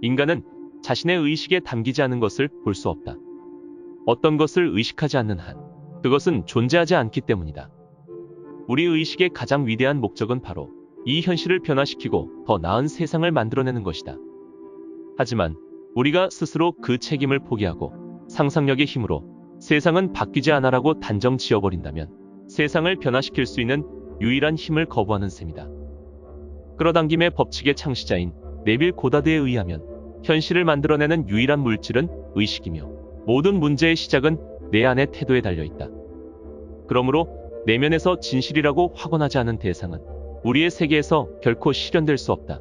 인간은 자신의 의식에 담기지 않은 것을 볼 수 없다. 어떤 것을 의식하지 않는 한 그것은 존재하지 않기 때문이다. 우리 의식의 가장 위대한 목적은 바로 이 현실을 변화시키고 더 나은 세상을 만들어내는 것이다. 하지만 우리가 스스로 그 책임을 포기하고 상상력의 힘으로 세상은 바뀌지 않아라고 단정 지어버린다면 세상을 변화시킬 수 있는 유일한 힘을 거부하는 셈이다. 끌어당김의 법칙의 창시자인 네빌 고다드에 의하면 현실을 만들어내는 유일한 물질은 의식이며 모든 문제의 시작은 내 안의 태도에 달려있다. 그러므로 내면에서 진실이라고 확언하지 않은 대상은 우리의 세계에서 결코 실현될 수 없다.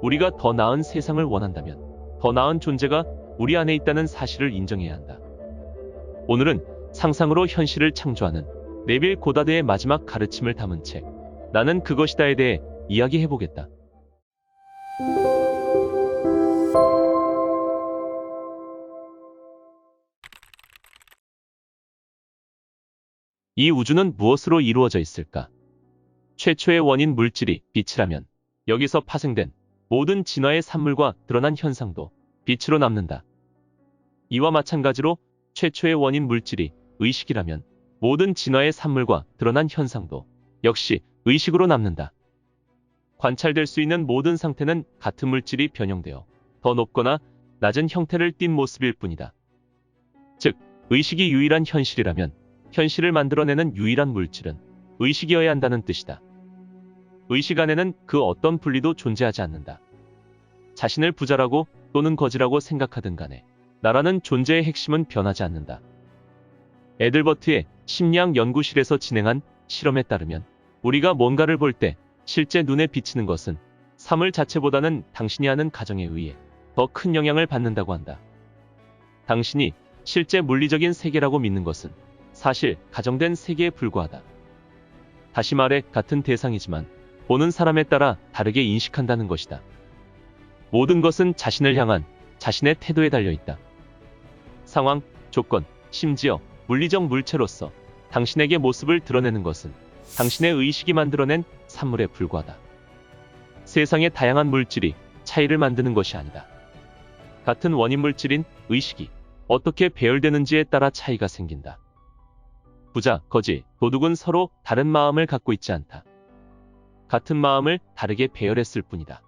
우리가 더 나은 세상을 원한다면 더 나은 존재가 우리 안에 있다는 사실을 인정해야 한다. 오늘은 상상으로 현실을 창조하는 네빌 고다드의 마지막 가르침을 담은 책 나는 그것이다에 대해 이야기해보겠다. 이 우주는 무엇으로 이루어져 있을까? 최초의 원인 물질이 빛이라면 여기서 파생된 모든 진화의 산물과 드러난 현상도 빛으로 남는다. 이와 마찬가지로 최초의 원인 물질이 의식이라면 모든 진화의 산물과 드러난 현상도 역시 의식으로 남는다. 관찰될 수 있는 모든 상태는 같은 물질이 변형되어 더 높거나 낮은 형태를 띈 모습일 뿐이다. 즉, 의식이 유일한 현실이라면 현실을 만들어내는 유일한 물질은 의식이어야 한다는 뜻이다. 의식 안에는 그 어떤 분리도 존재하지 않는다. 자신을 부자라고 또는 거지라고 생각하든 간에 나라는 존재의 핵심은 변하지 않는다. 에들버트의 심리학 연구실에서 진행한 실험에 따르면 우리가 뭔가를 볼 때 실제 눈에 비치는 것은 사물 자체보다는 당신이 하는 가정에 의해 더 큰 영향을 받는다고 한다. 당신이 실제 물리적인 세계라고 믿는 것은 사실 가정된 세계에 불과하다. 다시 말해 같은 대상이지만 보는 사람에 따라 다르게 인식한다는 것이다. 모든 것은 자신을 향한 자신의 태도에 달려있다. 상황, 조건, 심지어 물리적 물체로서 당신에게 모습을 드러내는 것은 당신의 의식이 만들어낸 산물에 불과하다. 세상의 다양한 물질이 차이를 만드는 것이 아니다. 같은 원인 물질인 의식이 어떻게 배열되는지에 따라 차이가 생긴다. 부자, 거지, 도둑은 서로 다른 마음을 갖고 있지 않다. 같은 마음을 다르게 배열했을 뿐이다.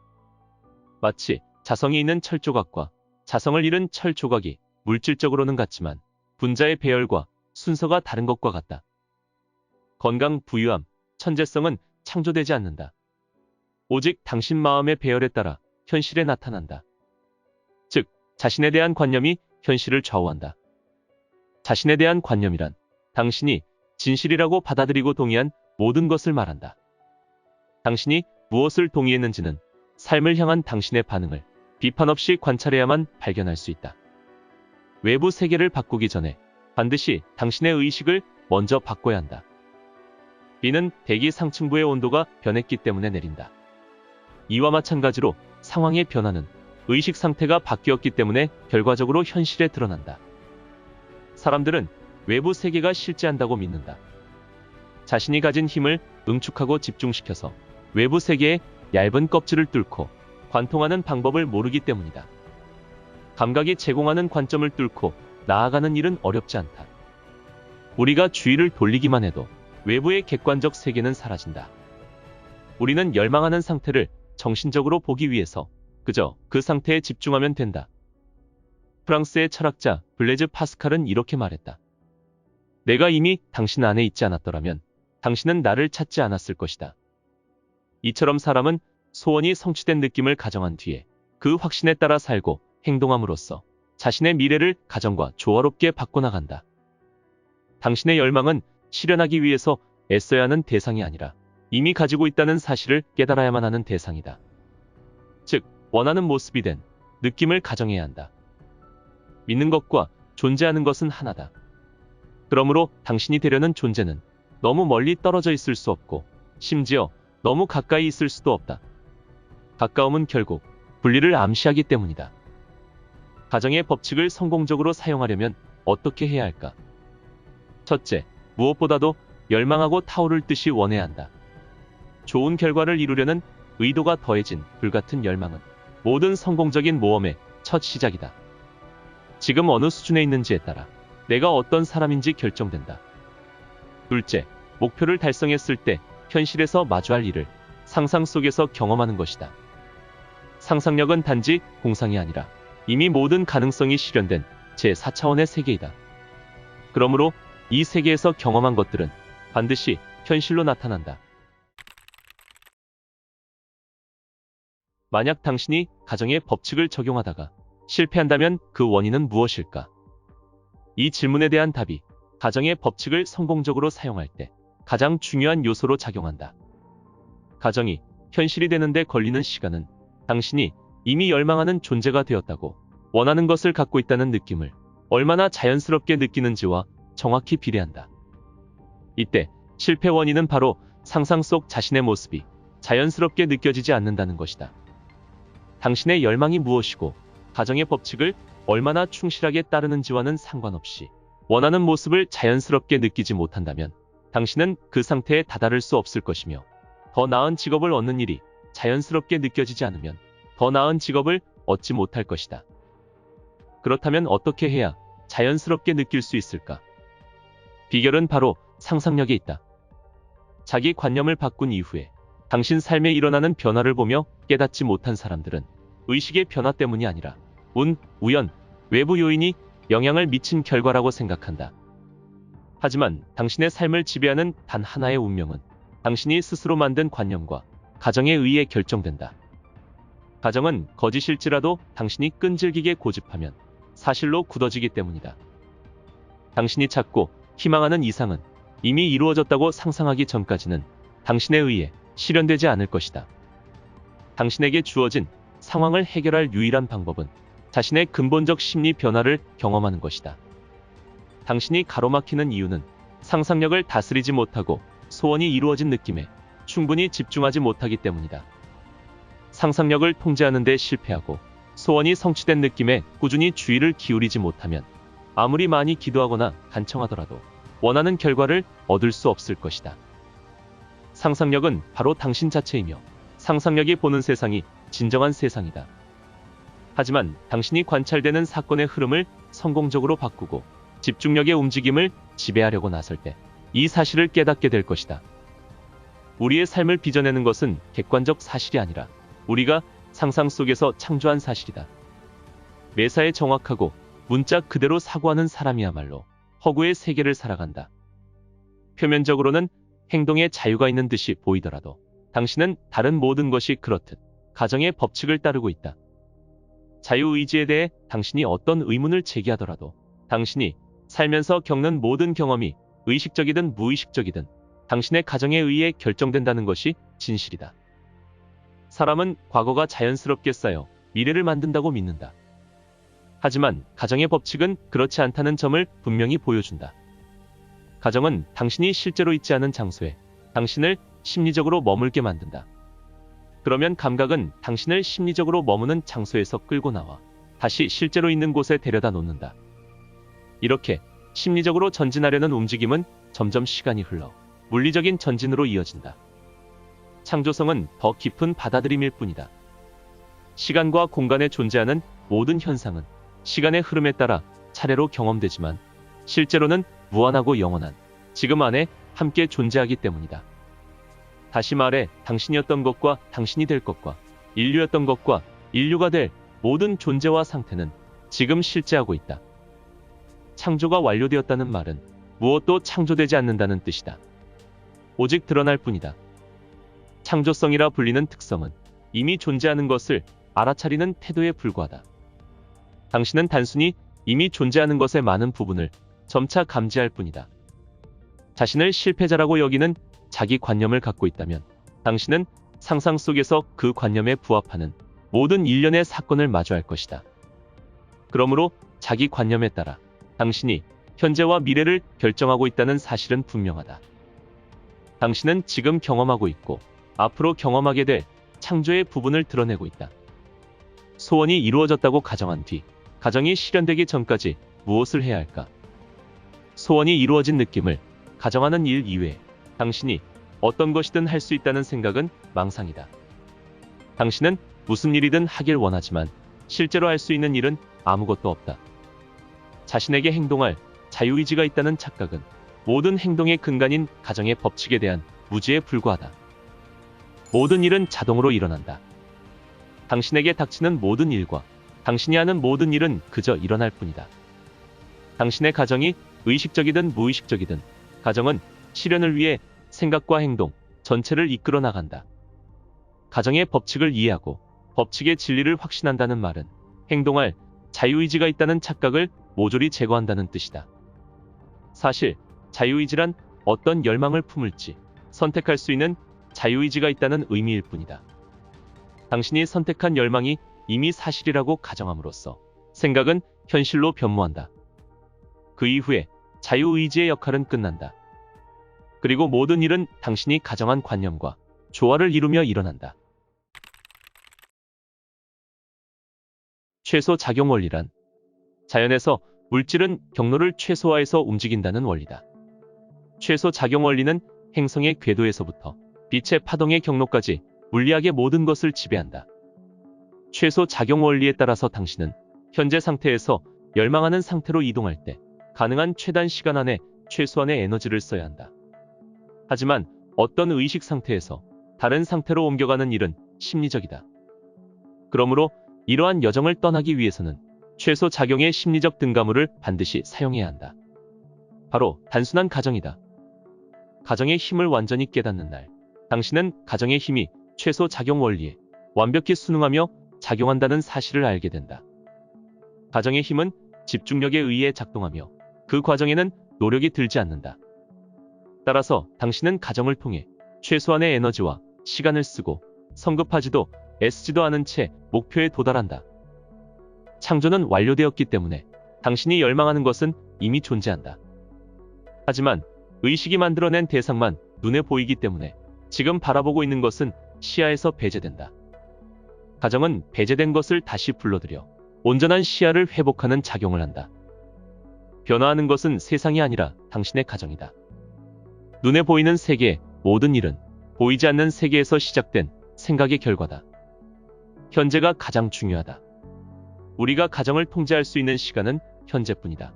마치 자성이 있는 철 조각과 자성을 잃은 철 조각이 물질적으로는 같지만 분자의 배열과 순서가 다른 것과 같다. 건강, 부유함, 천재성은 창조되지 않는다. 오직 당신 마음의 배열에 따라 현실에 나타난다. 즉, 자신에 대한 관념이 현실을 좌우한다. 자신에 대한 관념이란 당신이 진실이라고 받아들이고 동의한 모든 것을 말한다. 당신이 무엇을 동의했는지는 삶을 향한 당신의 반응을 비판 없이 관찰해야만 발견할 수 있다. 외부 세계를 바꾸기 전에 반드시 당신의 의식을 먼저 바꿔야 한다. 비는 대기 상층부의 온도가 변했기 때문에 내린다. 이와 마찬가지로 상황의 변화는 의식 상태가 바뀌었기 때문에 결과적으로 현실에 드러난다. 사람들은 외부 세계가 실제한다고 믿는다. 자신이 가진 힘을 응축하고 집중시켜서 외부 세계의 얇은 껍질을 뚫고 관통하는 방법을 모르기 때문이다. 감각이 제공하는 관점을 뚫고 나아가는 일은 어렵지 않다. 우리가 주의를 돌리기만 해도 외부의 객관적 세계는 사라진다. 우리는 열망하는 상태를 정신적으로 보기 위해서 그저 그 상태에 집중하면 된다. 프랑스의 철학자 블레즈 파스칼은 이렇게 말했다. 내가 이미 당신 안에 있지 않았더라면 당신은 나를 찾지 않았을 것이다. 이처럼 사람은 소원이 성취된 느낌을 가정한 뒤에 그 확신에 따라 살고 행동함으로써 자신의 미래를 가정과 조화롭게 바꿔나간다. 당신의 열망은 실현하기 위해서 애써야 하는 대상이 아니라 이미 가지고 있다는 사실을 깨달아야만 하는 대상이다. 즉, 원하는 모습이 된 느낌을 가정해야 한다. 믿는 것과 존재하는 것은 하나다. 그러므로 당신이 되려는 존재는 너무 멀리 떨어져 있을 수 없고 심지어 너무 가까이 있을 수도 없다. 가까움은 결국 분리를 암시하기 때문이다. 가정의 법칙을 성공적으로 사용하려면 어떻게 해야 할까? 첫째, 무엇보다도 열망하고 타오를 듯이 원해야 한다. 좋은 결과를 이루려는 의도가 더해진 불같은 열망은 모든 성공적인 모험의 첫 시작이다. 지금 어느 수준에 있는지에 따라 내가 어떤 사람인지 결정된다. 둘째, 목표를 달성했을 때 현실에서 마주할 일을 상상 속에서 경험하는 것이다. 상상력은 단지 공상이 아니라 이미 모든 가능성이 실현된 제4차원의 세계이다. 그러므로 이 세계에서 경험한 것들은 반드시 현실로 나타난다. 만약 당신이 가정의 법칙을 적용하다가 실패한다면 그 원인은 무엇일까? 이 질문에 대한 답이 가정의 법칙을 성공적으로 사용할 때 가장 중요한 요소로 작용한다. 가정이 현실이 되는데 걸리는 시간은 당신이 이미 열망하는 존재가 되었다고 원하는 것을 갖고 있다는 느낌을 얼마나 자연스럽게 느끼는지와 정확히 비례한다. 이때 실패 원인은 바로 상상 속 자신의 모습이 자연스럽게 느껴지지 않는다는 것이다. 당신의 열망이 무엇이고 가정의 법칙을 얼마나 충실하게 따르는지와는 상관없이 원하는 모습을 자연스럽게 느끼지 못한다면 당신은 그 상태에 다다를 수 없을 것이며, 더 나은 직업을 얻는 일이 자연스럽게 느껴지지 않으면 더 나은 직업을 얻지 못할 것이다. 그렇다면 어떻게 해야 자연스럽게 느낄 수 있을까? 비결은 바로 상상력에 있다. 자기 관념을 바꾼 이후에 당신 삶에 일어나는 변화를 보며 깨닫지 못한 사람들은 의식의 변화 때문이 아니라 운, 우연, 외부 요인이 영향을 미친 결과라고 생각한다. 하지만 당신의 삶을 지배하는 단 하나의 운명은 당신이 스스로 만든 관념과 가정에 의해 결정된다. 가정은 거짓일지라도 당신이 끈질기게 고집하면 사실로 굳어지기 때문이다. 당신이 찾고 희망하는 이상은 이미 이루어졌다고 상상하기 전까지는 당신에 의해 실현되지 않을 것이다. 당신에게 주어진 상황을 해결할 유일한 방법은 자신의 근본적 심리 변화를 경험하는 것이다. 당신이 가로막히는 이유는 상상력을 다스리지 못하고 소원이 이루어진 느낌에 충분히 집중하지 못하기 때문이다. 상상력을 통제하는 데 실패하고 소원이 성취된 느낌에 꾸준히 주의를 기울이지 못하면 아무리 많이 기도하거나 간청하더라도 원하는 결과를 얻을 수 없을 것이다. 상상력은 바로 당신 자체이며 상상력이 보는 세상이 진정한 세상이다. 하지만 당신이 관찰되는 사건의 흐름을 성공적으로 바꾸고 집중력의 움직임을 지배하려고 나설 때 이 사실을 깨닫게 될 것이다. 우리의 삶을 빚어내는 것은 객관적 사실이 아니라 우리가 상상 속에서 창조한 사실이다. 매사에 정확하고 문자 그대로 사고하는 사람이야말로 허구의 세계를 살아간다. 표면적으로는 행동에 자유가 있는 듯이 보이더라도 당신은 다른 모든 것이 그렇듯 가정의 법칙을 따르고 있다. 자유의지에 대해 당신이 어떤 의문을 제기하더라도 당신이 살면서 겪는 모든 경험이 의식적이든 무의식적이든 당신의 가정에 의해 결정된다는 것이 진실이다. 사람은 과거가 자연스럽게 쌓여 미래를 만든다고 믿는다. 하지만 가정의 법칙은 그렇지 않다는 점을 분명히 보여준다. 가정은 당신이 실제로 있지 않은 장소에 당신을 심리적으로 머물게 만든다. 그러면 감각은 당신을 심리적으로 머무는 장소에서 끌고 나와 다시 실제로 있는 곳에 데려다 놓는다. 이렇게 심리적으로 전진하려는 움직임은 점점 시간이 흘러 물리적인 전진으로 이어진다. 창조성은 더 깊은 받아들임일 뿐이다. 시간과 공간에 존재하는 모든 현상은 시간의 흐름에 따라 차례로 경험되지만 실제로는 무한하고 영원한 지금 안에 함께 존재하기 때문이다. 다시 말해 당신이었던 것과 당신이 될 것과 인류였던 것과 인류가 될 모든 존재와 상태는 지금 실제하고 있다. 창조가 완료되었다는 말은 무엇도 창조되지 않는다는 뜻이다. 오직 드러날 뿐이다. 창조성이라 불리는 특성은 이미 존재하는 것을 알아차리는 태도에 불과하다. 당신은 단순히 이미 존재하는 것의 많은 부분을 점차 감지할 뿐이다. 자신을 실패자라고 여기는 자기 관념을 갖고 있다면 당신은 상상 속에서 그 관념에 부합하는 모든 일련의 사건을 마주할 것이다. 그러므로 자기 관념에 따라 당신이 현재와 미래를 결정하고 있다는 사실은 분명하다. 당신은 지금 경험하고 있고 앞으로 경험하게 될 창조의 부분을 드러내고 있다. 소원이 이루어졌다고 가정한 뒤 가정이 실현되기 전까지 무엇을 해야 할까? 소원이 이루어진 느낌을 가정하는 일 이외에 당신이 어떤 것이든 할 수 있다는 생각은 망상이다. 당신은 무슨 일이든 하길 원하지만 실제로 할 수 있는 일은 아무것도 없다. 자신에게 행동할 자유의지가 있다는 착각은 모든 행동의 근간인 가정의 법칙에 대한 무지에 불과하다. 모든 일은 자동으로 일어난다. 당신에게 닥치는 모든 일과 당신이 하는 모든 일은 그저 일어날 뿐이다. 당신의 가정이 의식적이든 무의식적이든 가정은 실현을 위해 생각과 행동 전체를 이끌어 나간다. 가정의 법칙을 이해하고 법칙의 진리를 확신한다는 말은 행동할 자유의지가 있다는 착각을 모조리 제거한다는 뜻이다. 사실 자유의지란 어떤 열망을 품을지 선택할 수 있는 자유의지가 있다는 의미일 뿐이다. 당신이 선택한 열망이 이미 사실이라고 가정함으로써 생각은 현실로 변모한다. 그 이후에 자유의지의 역할은 끝난다. 그리고 모든 일은 당신이 가정한 관념과 조화를 이루며 일어난다. 최소 작용 원리란 자연에서 물질은 경로를 최소화해서 움직인다는 원리다. 최소 작용 원리는 행성의 궤도에서부터 빛의 파동의 경로까지 물리학의 모든 것을 지배한다. 최소 작용 원리에 따라서 당신은 현재 상태에서 열망하는 상태로 이동할 때 가능한 최단 시간 안에 최소한의 에너지를 써야 한다. 하지만 어떤 의식 상태에서 다른 상태로 옮겨가는 일은 심리적이다. 그러므로 이러한 여정을 떠나기 위해서는 최소 작용의 심리적 등가물을 반드시 사용해야 한다. 바로 단순한 가정이다. 가정의 힘을 완전히 깨닫는 날, 당신은 가정의 힘이 최소 작용 원리에 완벽히 순응하며 작용한다는 사실을 알게 된다. 가정의 힘은 집중력에 의해 작동하며 그 과정에는 노력이 들지 않는다. 따라서 당신은 가정을 통해 최소한의 에너지와 시간을 쓰고 성급하지도 애쓰지도 않은 채 목표에 도달한다. 창조는 완료되었기 때문에 당신이 열망하는 것은 이미 존재한다. 하지만 의식이 만들어낸 대상만 눈에 보이기 때문에 지금 바라보고 있는 것은 시야에서 배제된다. 가정은 배제된 것을 다시 불러들여 온전한 시야를 회복하는 작용을 한다. 변화하는 것은 세상이 아니라 당신의 가정이다. 눈에 보이는 세계의 모든 일은 보이지 않는 세계에서 시작된 생각의 결과다. 현재가 가장 중요하다. 우리가 가정을 통제할 수 있는 시간은 현재뿐이다.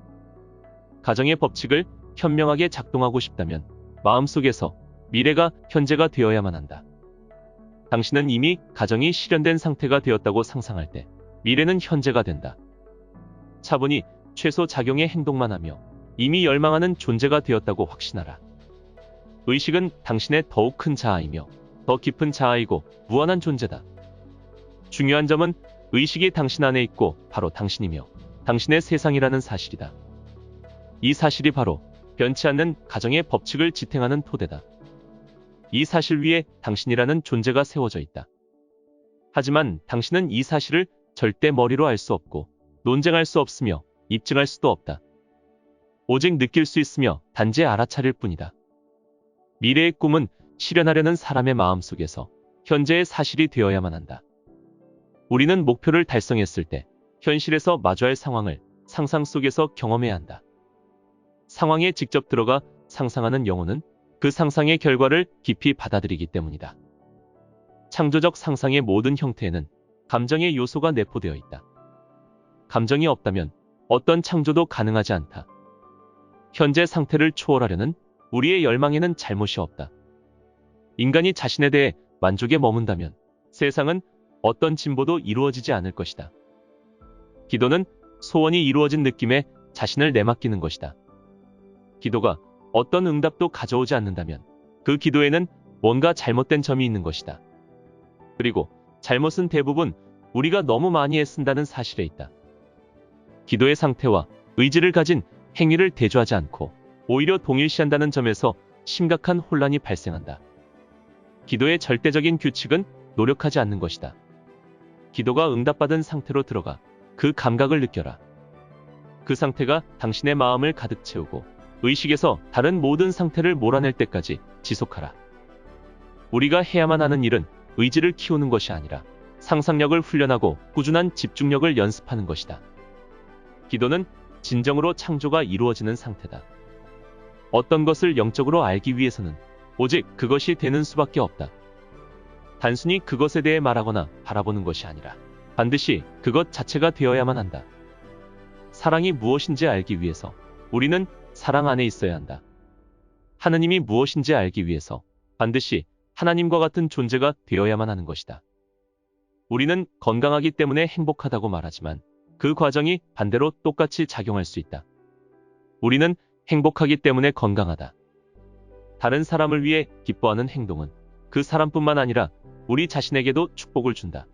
가정의 법칙을 현명하게 작동하고 싶다면 마음속에서 미래가 현재가 되어야만 한다. 당신은 이미 가정이 실현된 상태가 되었다고 상상할 때 미래는 현재가 된다. 차분히 최소 작용의 행동만 하며 이미 열망하는 존재가 되었다고 확신하라. 의식은 당신의 더욱 큰 자아이며 더 깊은 자아이고 무한한 존재다. 중요한 점은 의식이 당신 안에 있고 바로 당신이며 당신의 세상이라는 사실이다. 이 사실이 바로 변치 않는 가정의 법칙을 지탱하는 토대다. 이 사실 위에 당신이라는 존재가 세워져 있다. 하지만 당신은 이 사실을 절대 머리로 알 수 없고 논쟁할 수 없으며 입증할 수도 없다. 오직 느낄 수 있으며 단지 알아차릴 뿐이다. 미래의 꿈은 실현하려는 사람의 마음속에서 현재의 사실이 되어야만 한다. 우리는 목표를 달성했을 때 현실에서 마주할 상황을 상상 속에서 경험해야 한다. 상황에 직접 들어가 상상하는 영혼은 그 상상의 결과를 깊이 받아들이기 때문이다. 창조적 상상의 모든 형태에는 감정의 요소가 내포되어 있다. 감정이 없다면 어떤 창조도 가능하지 않다. 현재 상태를 초월하려는 우리의 열망에는 잘못이 없다. 인간이 자신에 대해 만족에 머문다면 세상은 어떤 진보도 이루어지지 않을 것이다. 기도는 소원이 이루어진 느낌에 자신을 내맡기는 것이다. 기도가 어떤 응답도 가져오지 않는다면 그 기도에는 뭔가 잘못된 점이 있는 것이다. 그리고 잘못은 대부분 우리가 너무 많이 애쓴다는 사실에 있다. 기도의 상태와 의지를 가진 행위를 대조하지 않고 오히려 동일시한다는 점에서 심각한 혼란이 발생한다. 기도의 절대적인 규칙은 노력하지 않는 것이다. 기도가 응답받은 상태로 들어가 그 감각을 느껴라. 그 상태가 당신의 마음을 가득 채우고 의식에서 다른 모든 상태를 몰아낼 때까지 지속하라. 우리가 해야만 하는 일은 의지를 키우는 것이 아니라 상상력을 훈련하고 꾸준한 집중력을 연습하는 것이다. 기도는 진정으로 창조가 이루어지는 상태다. 어떤 것을 영적으로 알기 위해서는 오직 그것이 되는 수밖에 없다. 단순히 그것에 대해 말하거나 바라보는 것이 아니라 반드시 그것 자체가 되어야만 한다. 사랑이 무엇인지 알기 위해서 우리는 사랑 안에 있어야 한다. 하느님이 무엇인지 알기 위해서 반드시 하나님과 같은 존재가 되어야만 하는 것이다. 우리는 건강하기 때문에 행복하다고 말하지만 그 과정이 반대로 똑같이 작용할 수 있다. 우리는 행복하기 때문에 건강하다. 다른 사람을 위해 기뻐하는 행동은 그 사람뿐만 아니라 우리 자신에게도 축복을 준다.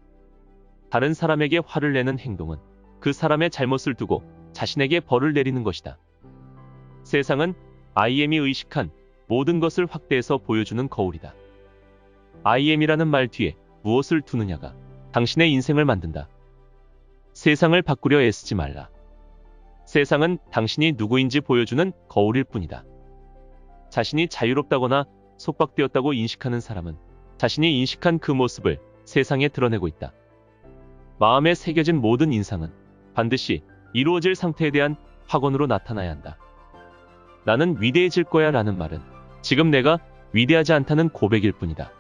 다른 사람에게 화를 내는 행동은 그 사람의 잘못을 두고 자신에게 벌을 내리는 것이다. 세상은 I am이 의식한 모든 것을 확대해서 보여주는 거울이다. I am이라는 말 뒤에 무엇을 두느냐가 당신의 인생을 만든다. 세상을 바꾸려 애쓰지 말라. 세상은 당신이 누구인지 보여주는 거울일 뿐이다. 자신이 자유롭다거나 속박되었다고 인식하는 사람은 자신이 인식한 그 모습을 세상에 드러내고 있다. 마음에 새겨진 모든 인상은 반드시 이루어질 상태에 대한 확언으로 나타나야 한다. 나는 위대해질 거야 라는 말은 지금 내가 위대하지 않다는 고백일 뿐이다.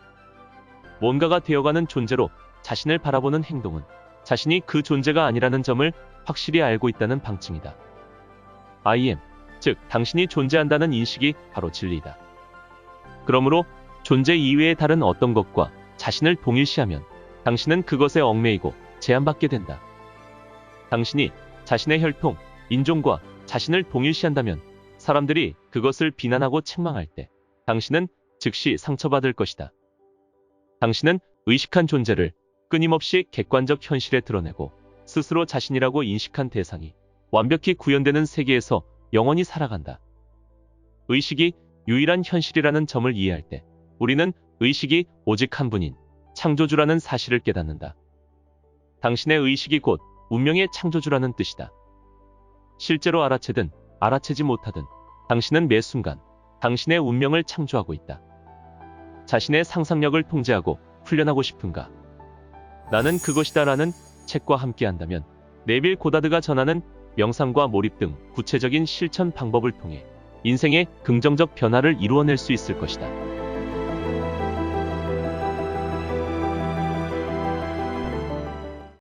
뭔가가 되어가는 존재로 자신을 바라보는 행동은 자신이 그 존재가 아니라는 점을 확실히 알고 있다는 방증이다. I am, 즉 당신이 존재한다는 인식이 바로 진리이다. 그러므로 존재 이외의 다른 어떤 것과 자신을 동일시하면 당신은 그것에 얽매이고 제한받게 된다. 당신이 자신의 혈통, 인종과 자신을 동일시한다면 사람들이 그것을 비난하고 책망할 때 당신은 즉시 상처받을 것이다. 당신은 의식한 존재를 끊임없이 객관적 현실에 드러내고 스스로 자신이라고 인식한 대상이 완벽히 구현되는 세계에서 영원히 살아간다. 의식이 유일한 현실이라는 점을 이해할 때 우리는 의식이 오직 한 분인 창조주라는 사실을 깨닫는다. 당신의 의식이 곧 운명의 창조주라는 뜻이다. 실제로 알아채든 알아채지 못하든 당신은 매 순간 당신의 운명을 창조하고 있다. 자신의 상상력을 통제하고 훈련하고 싶은가? 나는 그것이다 라는 책과 함께한다면 네빌 고다드가 전하는 명상과 몰입 등 구체적인 실천 방법을 통해 인생의 긍정적 변화를 이루어낼 수 있을 것이다.